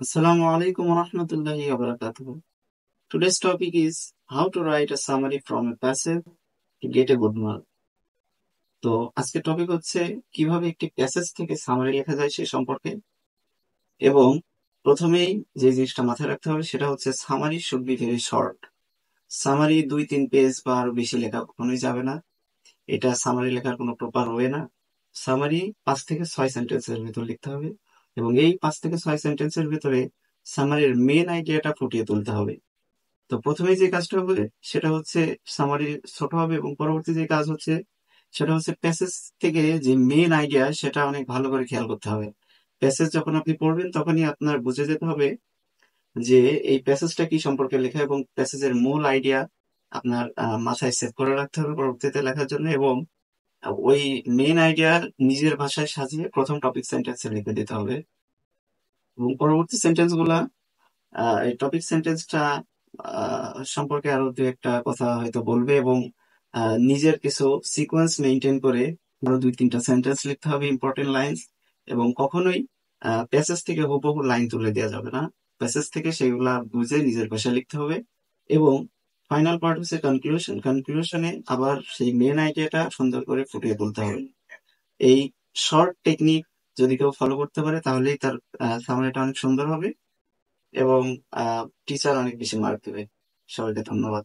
Assalamu alaikum wa rahmatullahi wa barakatuh. Today's topic is how to write a summary from a passage to get a good mark. তো আজকের topic হচ্ছে কিভাবে একটি passage থেকে summary লেখা যায় সে সম্পর্কে। এবং প্রথমেই যে জিনিসটা মাথায় রাখতে হবে সেটা হচ্ছে summary should be very short. Summary 2-3 page বা আরো বেশি লেখা কখনোই যাবে না। এটা সামারি লেখার কোনো প্রপার ওয়ে না। সামারি 5 থেকে 6 সেন্টেন্সের ভিতর লিখতে হবে, এবং এই 5 থেকে 6 সেন্টেন্সের ভিতরে সামারির মেন আইডিয়াটা ফুটিয়ে তুলতে হবে। তো প্রথমে যে কাজটা হবে সেটা হচ্ছে সামারি ছোট হবে, এবং পরবর্তী যে কাজ হচ্ছে সেটা হচ্ছে প্যাসেজ থেকে যে মেন আইডিয়া সেটা অনেক ভালো করে খেয়াল করতে হবে। প্যাসেজ যখন আপনি পড়বেন তখনই আপনার বুঝে যেতে হবে যে এই প্যাসেজটা কি সম্পর্কে লেখা, এবং প্যাসেজের মূল আইডিয়া আপনার মাথায় সেভ করে রাখতে হবে পরবর্তীতে লেখার জন্য। এবং ওই মেন আইডিয়া নিজের ভাষায় সাজিয়ে প্রথম টপিক সেন্টেন্সে লিখে দিতে হবে, এবং পরবর্তী সেন্টেন্স গুলা এই টপিক সেন্টেন্সটা সম্পর্কে আরো দু একটা কথা হয়তো বলবে, এবং নিজের কিছু সিকোয়েন্স মেনটেন করে আরো 2-3টা সেন্টেন্স লিখতে হবে, ইম্পর্টেন্ট লাইন্স। এবং কখনোই প্যাসেজ থেকে হুবহু লাইন তুলে দেওয়া যাবে না। প্যাসেজ থেকে সেগুলা বুঝে নিজের ভাষায় লিখতে হবে। এবং ফাইনাল পার্ট হচ্ছে কনক্লুশন। কনক্লুশনে আবার সেই মেন আইডিয়াটা সুন্দর করে ফুটিয়ে তুলতে হবে। এই শর্ট টেকনিক যদি কেউ ফলো করতে পারে তাহলেই তার সামনেটা অনেক সুন্দর হবে, এবং টিচার অনেক বেশি মার্ক দেবে। সবাইকে ধন্যবাদ।